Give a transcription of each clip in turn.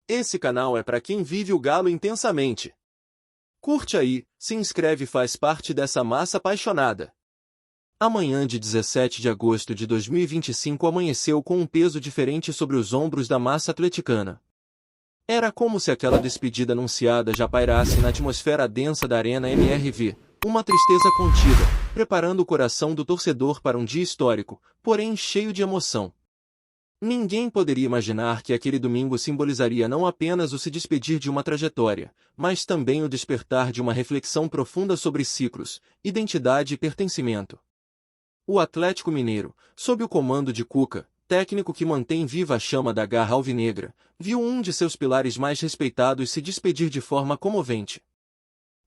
Esse canal é para quem vive o galo intensamente. Curte aí, se inscreve e faz parte dessa massa apaixonada. A manhã de 17 de agosto de 2025 amanheceu com um peso diferente sobre os ombros da massa atleticana. Era como se aquela despedida anunciada já pairasse na atmosfera densa da Arena MRV, uma tristeza contida, preparando o coração do torcedor para um dia histórico, porém cheio de emoção. Ninguém poderia imaginar que aquele domingo simbolizaria não apenas o se despedir de uma trajetória, mas também o despertar de uma reflexão profunda sobre ciclos, identidade e pertencimento. O Atlético Mineiro, sob o comando de Cuca, técnico que mantém viva a chama da garra alvinegra, viu um de seus pilares mais respeitados se despedir de forma comovente.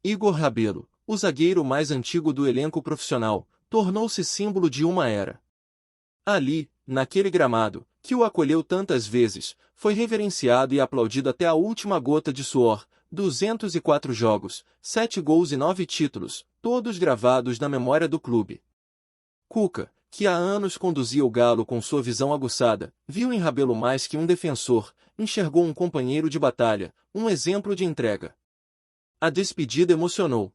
Igor Rabelo, o zagueiro mais antigo do elenco profissional, tornou-se símbolo de uma era. Ali, naquele gramado, que o acolheu tantas vezes, foi reverenciado e aplaudido até a última gota de suor, 204 jogos, 7 gols e 9 títulos, todos gravados na memória do clube. Cuca, que há anos conduzia o Galo com sua visão aguçada, viu em Rabelo mais que um defensor, enxergou um companheiro de batalha, um exemplo de entrega. A despedida emocionou.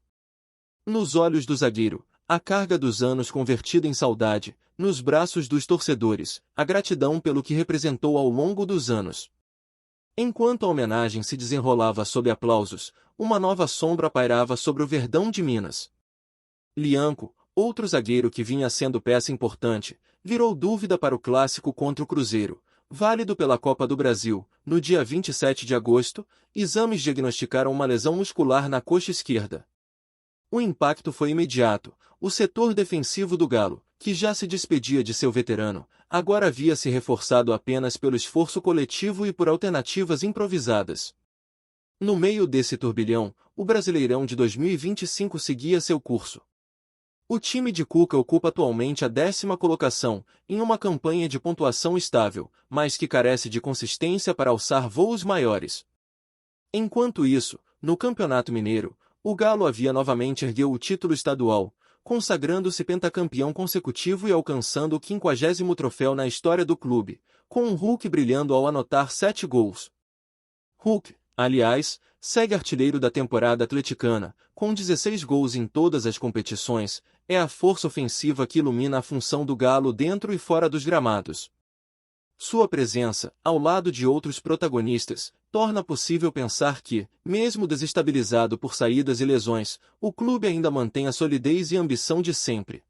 Nos olhos do zagueiro, a carga dos anos convertida em saudade, nos braços dos torcedores, a gratidão pelo que representou ao longo dos anos. Enquanto a homenagem se desenrolava sob aplausos, uma nova sombra pairava sobre o Verdão de Minas. Lianco, outro zagueiro que vinha sendo peça importante, virou dúvida para o clássico contra o Cruzeiro, válido pela Copa do Brasil. No dia 27 de agosto, exames diagnosticaram uma lesão muscular na coxa esquerda. O impacto foi imediato. O setor defensivo do Galo, que já se despedia de seu veterano, agora havia-se reforçado apenas pelo esforço coletivo e por alternativas improvisadas. No meio desse turbilhão, o Brasileirão de 2025 seguia seu curso. O time de Cuca ocupa atualmente a 10ª colocação, em uma campanha de pontuação estável, mas que carece de consistência para alçar voos maiores. Enquanto isso, no Campeonato Mineiro, o Galo havia novamente ergueu o título estadual, consagrando-se pentacampeão consecutivo e alcançando o 50º troféu na história do clube, com um Hulk brilhando ao anotar 7 gols. Hulk, aliás, segue artilheiro da temporada atleticana, com 16 gols em todas as competições, é a força ofensiva que ilumina a função do Galo dentro e fora dos gramados. Sua presença, ao lado de outros protagonistas, torna possível pensar que, mesmo desestabilizado por saídas e lesões, o clube ainda mantém a solidez e ambição de sempre.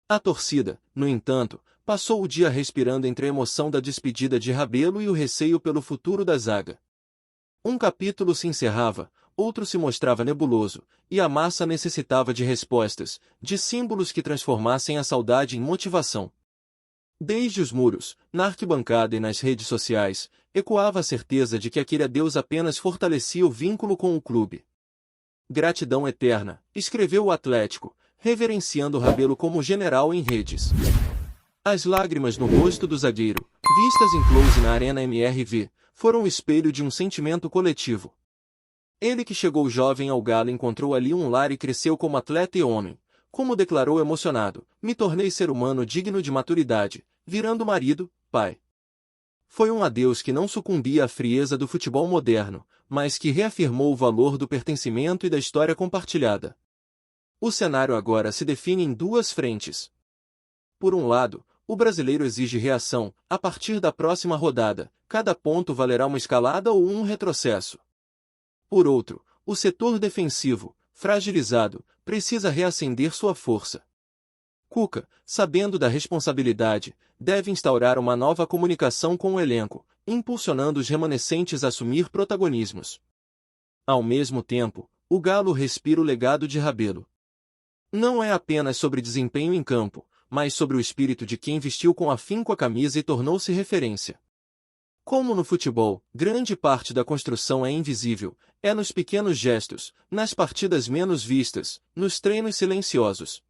A torcida, no entanto, passou o dia respirando entre a emoção da despedida de Rabelo e o receio pelo futuro da zaga. Um capítulo se encerrava, outro se mostrava nebuloso, e a massa necessitava de respostas, de símbolos que transformassem a saudade em motivação. Desde os muros, na arquibancada e nas redes sociais, ecoava a certeza de que aquele adeus apenas fortalecia o vínculo com o clube. Gratidão eterna, escreveu o Atlético, reverenciando Rabelo como general em redes. As lágrimas no rosto do zagueiro, vistas em close na Arena MRV, foram o espelho de um sentimento coletivo. Ele que chegou jovem ao Galo encontrou ali um lar e cresceu como atleta e homem. Como declarou emocionado, me tornei ser humano digno de maturidade, virando marido, pai. Foi um adeus que não sucumbia à frieza do futebol moderno, mas que reafirmou o valor do pertencimento e da história compartilhada. O cenário agora se define em duas frentes. Por um lado, o brasileiro exige reação, a partir da próxima rodada, cada ponto valerá uma escalada ou um retrocesso. Por outro, o setor defensivo, fragilizado, precisa reacender sua força. Cuca, sabendo da responsabilidade, deve instaurar uma nova comunicação com o elenco, impulsionando os remanescentes a assumir protagonismos. Ao mesmo tempo, o Galo respira o legado de Rabelo. Não é apenas sobre desempenho em campo, mas sobre o espírito de quem vestiu com afinco a camisa e tornou-se referência. Como no futebol, grande parte da construção é invisível, é nos pequenos gestos, nas partidas menos vistas, nos treinos silenciosos.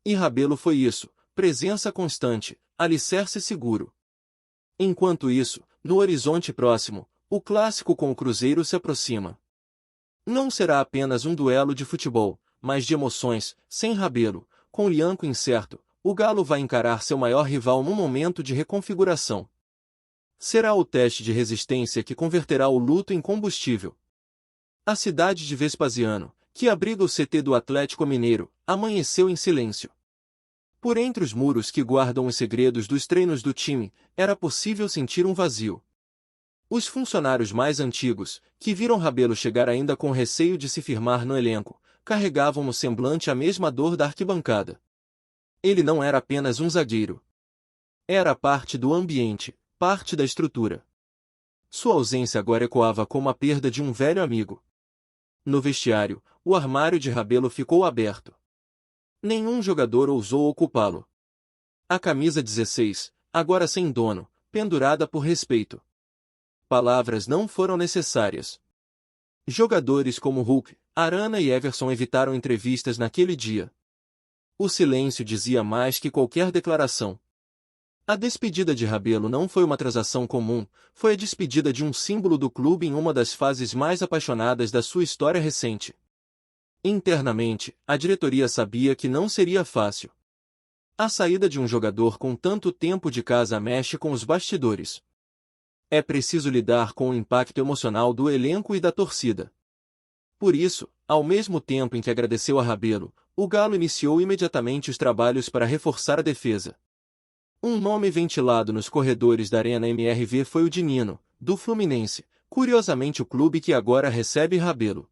E Rabelo foi isso, presença constante, alicerce seguro. Enquanto isso, no horizonte próximo, o clássico com o Cruzeiro se aproxima. Não será apenas um duelo de futebol, mas de emoções, sem Rabelo, com Lianco incerto, o Galo vai encarar seu maior rival num momento de reconfiguração. Será o teste de resistência que converterá o luto em combustível. A cidade de Vespasiano, que abriga o CT do Atlético Mineiro, amanheceu em silêncio. Por entre os muros que guardam os segredos dos treinos do time, era possível sentir um vazio. Os funcionários mais antigos, que viram Rabelo chegar ainda com receio de se firmar no elenco, carregavam no semblante a mesma dor da arquibancada. Ele não era apenas um zagueiro. Era parte do ambiente, parte da estrutura. Sua ausência agora ecoava como a perda de um velho amigo. No vestiário, o armário de Rabelo ficou aberto. Nenhum jogador ousou ocupá-lo. A camisa 16, agora sem dono, pendurada por respeito. Palavras não foram necessárias. Jogadores como Hulk, Arana e Everson evitaram entrevistas naquele dia. O silêncio dizia mais que qualquer declaração. A despedida de Rabelo não foi uma transação comum, foi a despedida de um símbolo do clube em uma das fases mais apaixonadas da sua história recente. Internamente, a diretoria sabia que não seria fácil. A saída de um jogador com tanto tempo de casa mexe com os bastidores. É preciso lidar com o impacto emocional do elenco e da torcida. Por isso, ao mesmo tempo em que agradeceu a Rabelo, o Galo iniciou imediatamente os trabalhos para reforçar a defesa. Um nome ventilado nos corredores da Arena MRV foi o de Nino, do Fluminense, curiosamente o clube que agora recebe Rabelo.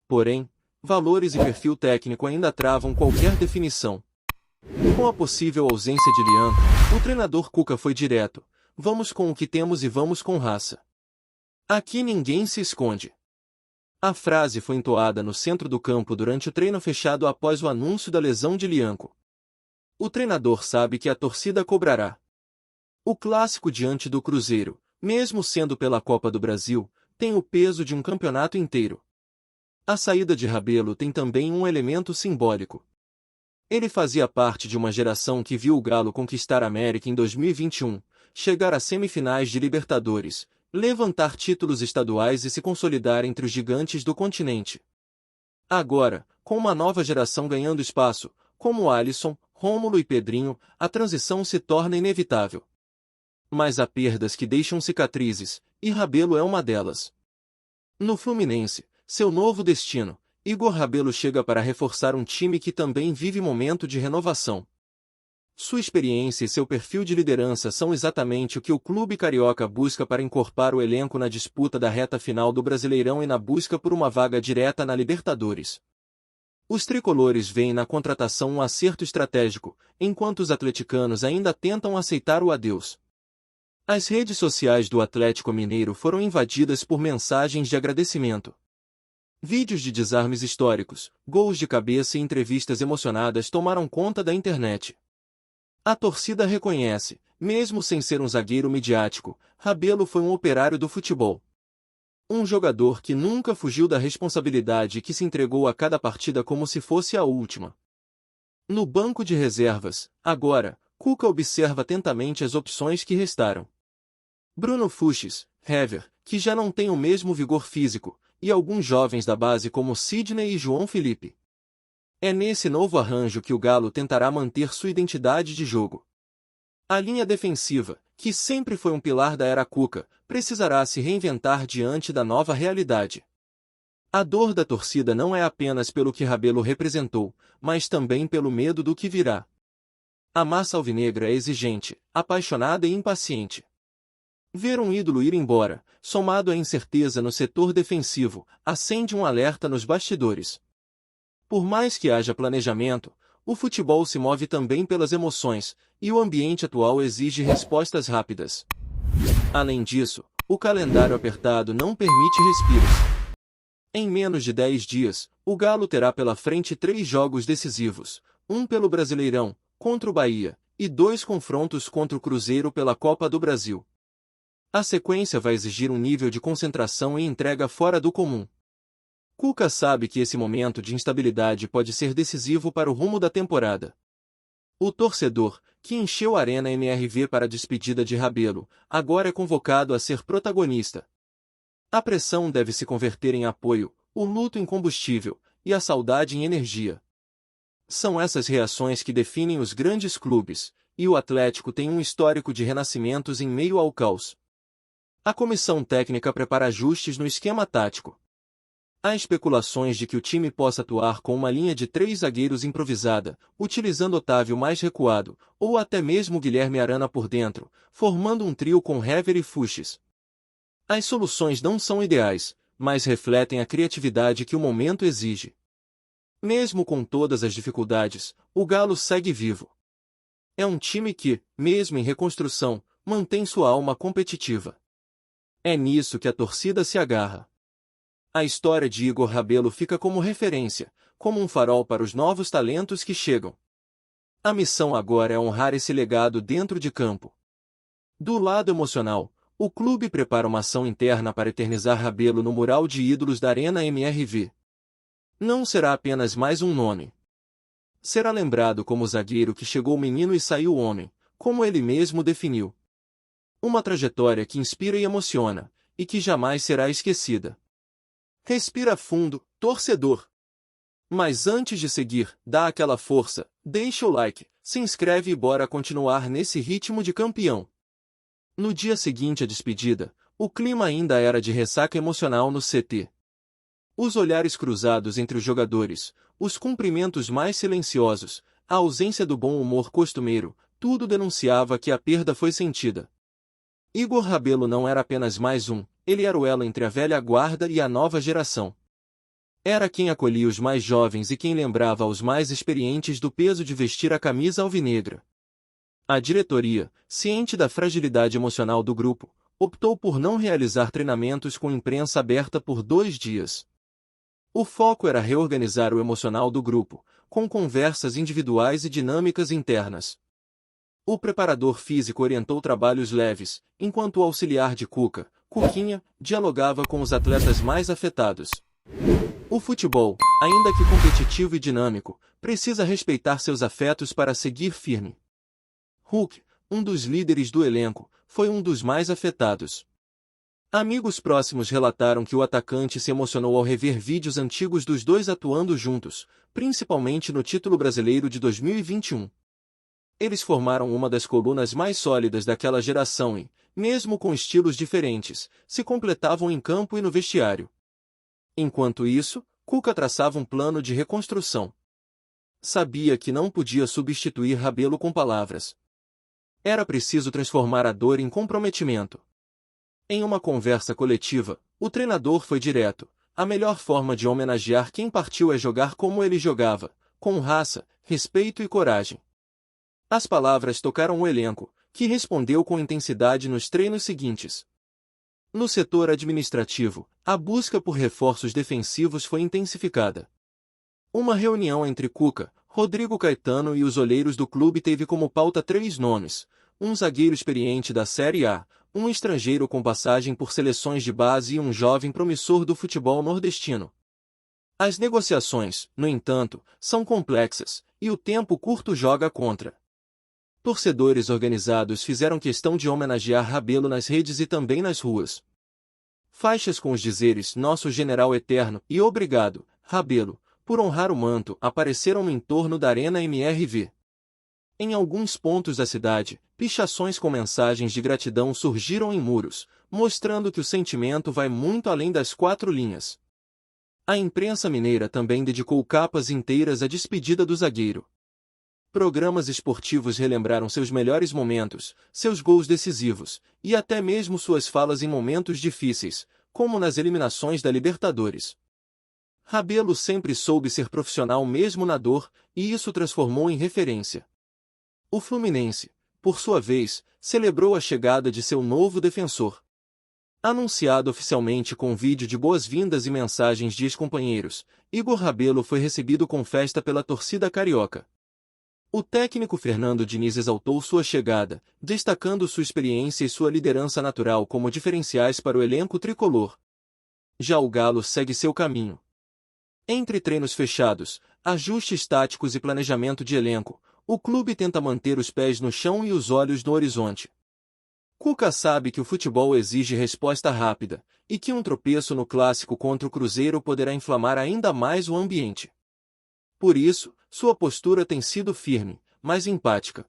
Porém, valores e perfil técnico ainda travam qualquer definição. Com a possível ausência de Lian, o treinador Cuca foi direto: vamos com o que temos e vamos com raça. Aqui ninguém se esconde. A frase foi entoada no centro do campo durante o treino fechado após o anúncio da lesão de Lianco. O treinador sabe que a torcida cobrará. O clássico diante do Cruzeiro, mesmo sendo pela Copa do Brasil, tem o peso de um campeonato inteiro. A saída de Rabelo tem também um elemento simbólico. Ele fazia parte de uma geração que viu o Galo conquistar a América em 2021, chegar às semifinais de Libertadores, levantar títulos estaduais e se consolidar entre os gigantes do continente. Agora, com uma nova geração ganhando espaço, como Alisson, Rômulo e Pedrinho, a transição se torna inevitável. Mas há perdas que deixam cicatrizes, e Rabelo é uma delas. No Fluminense, seu novo destino, Igor Rabelo chega para reforçar um time que também vive momento de renovação. Sua experiência e seu perfil de liderança são exatamente o que o clube carioca busca para encorpar o elenco na disputa da reta final do Brasileirão e na busca por uma vaga direta na Libertadores. Os tricolores veem na contratação um acerto estratégico, enquanto os atleticanos ainda tentam aceitar o adeus. As redes sociais do Atlético Mineiro foram invadidas por mensagens de agradecimento. Vídeos de desarmes históricos, gols de cabeça e entrevistas emocionadas tomaram conta da internet. A torcida reconhece, mesmo sem ser um zagueiro midiático, Rabelo foi um operário do futebol. Um jogador que nunca fugiu da responsabilidade e que se entregou a cada partida como se fosse a última. No banco de reservas, agora, Cuca observa atentamente as opções que restaram. Bruno Fuchs, Hever, que já não tem o mesmo vigor físico, e alguns jovens da base como Sidney e João Felipe. É nesse novo arranjo que o Galo tentará manter sua identidade de jogo. A linha defensiva, que sempre foi um pilar da era Cuca, precisará se reinventar diante da nova realidade. A dor da torcida não é apenas pelo que Rabelo representou, mas também pelo medo do que virá. A massa alvinegra é exigente, apaixonada e impaciente. Ver um ídolo ir embora, somado à incerteza no setor defensivo, acende um alerta nos bastidores. Por mais que haja planejamento, o futebol se move também pelas emoções, e o ambiente atual exige respostas rápidas. Além disso, o calendário apertado não permite respiros. Em menos de 10 dias, o Galo terá pela frente 3 jogos decisivos, um pelo Brasileirão, contra o Bahia, e 2 confrontos contra o Cruzeiro pela Copa do Brasil. A sequência vai exigir um nível de concentração e entrega fora do comum. Cuca sabe que esse momento de instabilidade pode ser decisivo para o rumo da temporada. O torcedor, que encheu a Arena MRV para a despedida de Rabelo, agora é convocado a ser protagonista. A pressão deve se converter em apoio, o luto em combustível, e a saudade em energia. São essas reações que definem os grandes clubes, e o Atlético tem um histórico de renascimentos em meio ao caos. A comissão técnica prepara ajustes no esquema tático. Há especulações de que o time possa atuar com uma linha de 3 zagueiros improvisada, utilizando Otávio mais recuado, ou até mesmo Guilherme Arana por dentro, formando um trio com Hever e Fuchs. As soluções não são ideais, mas refletem a criatividade que o momento exige. Mesmo com todas as dificuldades, o Galo segue vivo. É um time que, mesmo em reconstrução, mantém sua alma competitiva. É nisso que a torcida se agarra. A história de Igor Rabelo fica como referência, como um farol para os novos talentos que chegam. A missão agora é honrar esse legado dentro de campo. Do lado emocional, o clube prepara uma ação interna para eternizar Rabelo no mural de ídolos da Arena MRV. Não será apenas mais um nome. Será lembrado como o zagueiro que chegou menino e saiu homem, como ele mesmo definiu. Uma trajetória que inspira e emociona, e que jamais será esquecida. Respira fundo, torcedor. Mas antes de seguir, dá aquela força, deixa o like, se inscreve e bora continuar nesse ritmo de campeão. No dia seguinte à despedida, o clima ainda era de ressaca emocional no CT. Os olhares cruzados entre os jogadores, os cumprimentos mais silenciosos, a ausência do bom humor costumeiro, tudo denunciava que a perda foi sentida. Igor Rabelo não era apenas mais um, ele era o elo entre a velha guarda e a nova geração. Era quem acolhia os mais jovens e quem lembrava aos mais experientes do peso de vestir a camisa alvinegra. A diretoria, ciente da fragilidade emocional do grupo, optou por não realizar treinamentos com imprensa aberta por 2 dias. O foco era reorganizar o emocional do grupo, com conversas individuais e dinâmicas internas. O preparador físico orientou trabalhos leves, enquanto o auxiliar de Cuquinha, dialogava com os atletas mais afetados. O futebol, ainda que competitivo e dinâmico, precisa respeitar seus afetos para seguir firme. Hulk, um dos líderes do elenco, foi um dos mais afetados. Amigos próximos relataram que o atacante se emocionou ao rever vídeos antigos dos dois atuando juntos, principalmente no título brasileiro de 2021. Eles formaram uma das colunas mais sólidas daquela geração e, mesmo com estilos diferentes, se completavam em campo e no vestiário. Enquanto isso, Cuca traçava um plano de reconstrução. Sabia que não podia substituir Rabelo com palavras. Era preciso transformar a dor em comprometimento. Em uma conversa coletiva, o treinador foi direto. A melhor forma de homenagear quem partiu é jogar como ele jogava, com raça, respeito e coragem. As palavras tocaram o elenco, que respondeu com intensidade nos treinos seguintes. No setor administrativo, a busca por reforços defensivos foi intensificada. Uma reunião entre Cuca, Rodrigo Caetano e os olheiros do clube teve como pauta 3 nomes: um zagueiro experiente da Série A, um estrangeiro com passagem por seleções de base e um jovem promissor do futebol nordestino. As negociações, no entanto, são complexas, e o tempo curto joga contra. Torcedores organizados fizeram questão de homenagear Rabelo nas redes e também nas ruas. Faixas com os dizeres "Nosso General Eterno" e "Obrigado, Rabelo", por honrar o manto, apareceram no entorno da Arena MRV. Em alguns pontos da cidade, pichações com mensagens de gratidão surgiram em muros, mostrando que o sentimento vai muito além das 4 linhas. A imprensa mineira também dedicou capas inteiras à despedida do zagueiro. Programas esportivos relembraram seus melhores momentos, seus gols decisivos, e até mesmo suas falas em momentos difíceis, como nas eliminações da Libertadores. Rabelo sempre soube ser profissional mesmo na dor, e isso transformou em referência. O Fluminense, por sua vez, celebrou a chegada de seu novo defensor. Anunciado oficialmente com vídeo de boas-vindas e mensagens de ex-companheiros, Igor Rabelo foi recebido com festa pela torcida carioca. O técnico Fernando Diniz exaltou sua chegada, destacando sua experiência e sua liderança natural como diferenciais para o elenco tricolor. Já o Galo segue seu caminho. Entre treinos fechados, ajustes táticos e planejamento de elenco, o clube tenta manter os pés no chão e os olhos no horizonte. Cuca sabe que o futebol exige resposta rápida, e que um tropeço no clássico contra o Cruzeiro poderá inflamar ainda mais o ambiente. Por isso, sua postura tem sido firme, mas empática.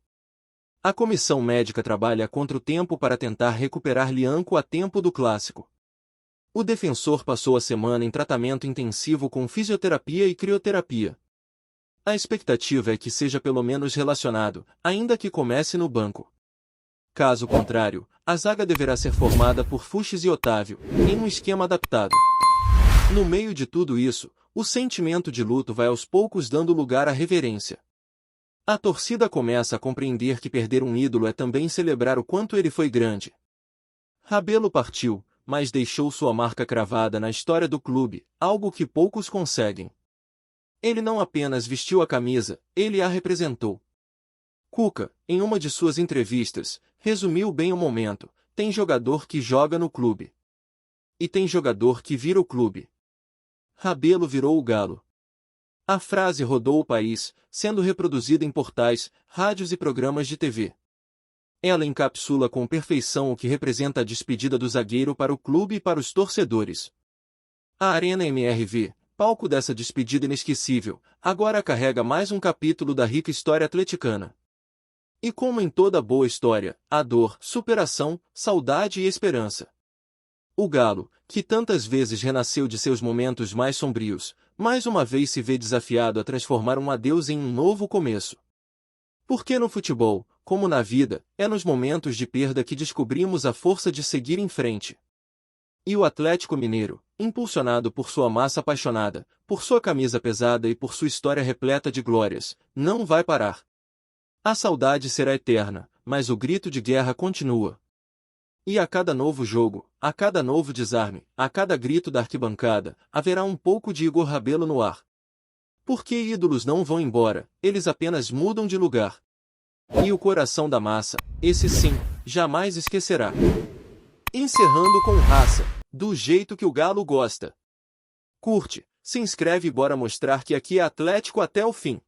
A comissão médica trabalha contra o tempo para tentar recuperar Lianco a tempo do clássico. O defensor passou a semana em tratamento intensivo com fisioterapia e crioterapia. A expectativa é que seja pelo menos relacionado, ainda que comece no banco. Caso contrário, a zaga deverá ser formada por Fuchs e Otávio, em um esquema adaptado. No meio de tudo isso, o sentimento de luto vai aos poucos dando lugar à reverência. A torcida começa a compreender que perder um ídolo é também celebrar o quanto ele foi grande. Rabelo partiu, mas deixou sua marca cravada na história do clube, algo que poucos conseguem. Ele não apenas vestiu a camisa, ele a representou. Cuca, em uma de suas entrevistas, resumiu bem o momento: tem jogador que joga no clube. E tem jogador que vira o clube. Rabelo virou o galo. A frase rodou o país, sendo reproduzida em portais, rádios e programas de TV. Ela encapsula com perfeição o que representa a despedida do zagueiro para o clube e para os torcedores. A Arena MRV, palco dessa despedida inesquecível, agora carrega mais um capítulo da rica história atleticana. E como em toda boa história, há dor, superação, saudade e esperança. O Galo, que tantas vezes renasceu de seus momentos mais sombrios, mais uma vez se vê desafiado a transformar um adeus em um novo começo. Porque no futebol, como na vida, é nos momentos de perda que descobrimos a força de seguir em frente. E o Atlético Mineiro, impulsionado por sua massa apaixonada, por sua camisa pesada e por sua história repleta de glórias, não vai parar. A saudade será eterna, mas o grito de guerra continua. E a cada novo jogo, a cada novo desarme, a cada grito da arquibancada, haverá um pouco de Igor Rabelo no ar. Porque ídolos não vão embora, eles apenas mudam de lugar. E o coração da massa, esse sim, jamais esquecerá. Encerrando com raça, do jeito que o Galo gosta. Curte, se inscreve e bora mostrar que aqui é Atlético até o fim.